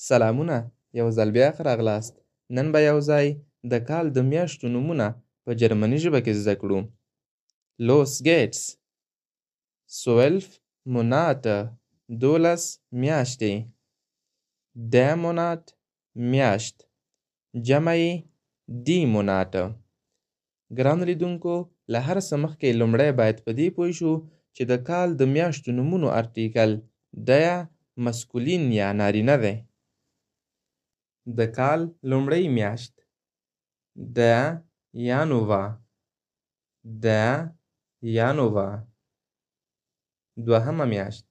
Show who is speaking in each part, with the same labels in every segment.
Speaker 1: سلامونه، یو ځل بیا ښه راغلاست. نن به یو ځای د کال د میاشتو نومونه په جرمني ژبه کې زده کړو. Los geht's. 12 Monate 12 میاشتې. Der Monat میاشت. جمع یې die Monate. ګرانو لیدونکو، له هر څه مخکې لومړی باید په دې پوه شو چې د کال د میاشتو نومونو ارټیکل ده مسکولین یا نارینه دی. د کال لومړۍ میاشت der Januar. der Januar. دوهمه میاشت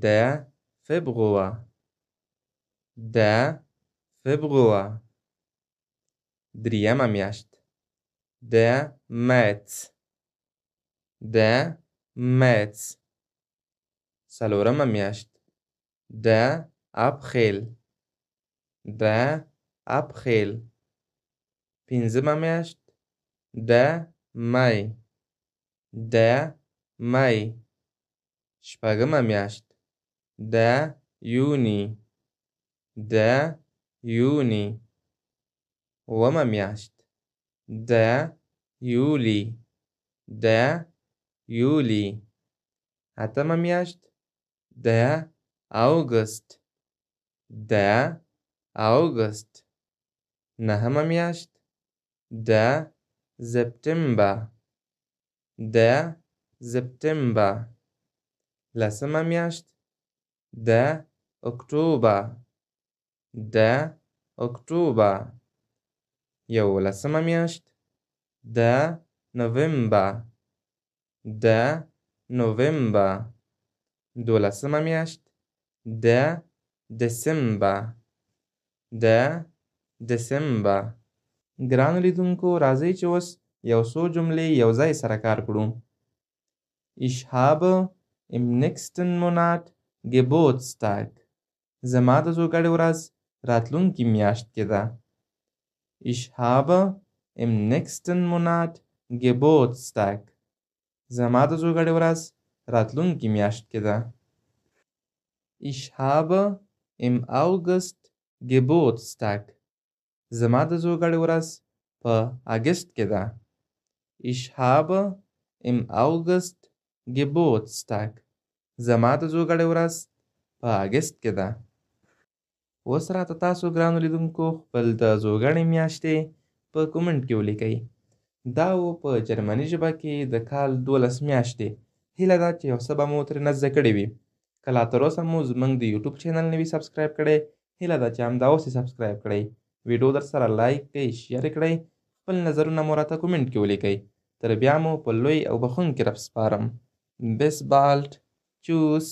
Speaker 1: der Februar. der Februar. دریمه میاشت der März. der März. څلورمه میاشت der April. der April. پنځمه میاشت der Mai. der Mai. شپږمه میاشت der Juni. der Juni. اوومه میاشت der Juli. der Juli. اتمه میاشت der August. der August. نهمه میاشت der September. der September. لسمه میاشت der Oktober. der Oktober. یولسمه میاشت der November. der November. دولسمه میاشت der Dezember. der Dezember. ګرانو لیدونکو، راځئ چې اوس یو څو جملې یو ځای سره کار کړو. Ich habe im nächsten Monat Geburtstag. زما د زوکړې ورځ راتلونکې میاشت کې ده. Ich habe im nächsten Monat Geburtstag. زما د زوکړې ورځ راتلونکې میاشت کې ده. Ich habe im August Geburtstag. زما د زوکړې ورځ په اګست کې ده. Ich habe im August Geburtstag. زما د زوکړې ورځ په اګست کې ده. اوس راته تاسو ګرانو لیدونکو خپل د زوکړې میاشتې په کومنټ کې ولیکئ. دا و په جرمني ژبه کې د کال 12 میاشتې. هیله ده چې یو څه به مو ترېنه زده کړي وي. که لا تراوسه مو زموږ د یوټیوب چینل نه وي سبسکرایب کړی، هیله ده چې همدا اوس یې سبسکرایب کړئ. ویډیو در سره لایک کړئ، شیر کړئ، خپل نظرونه مو راته کومنټ کې ولیکئ. تر بیا مو په لوی او بخښونکي رب سپارم. Bis bald. Tschüss.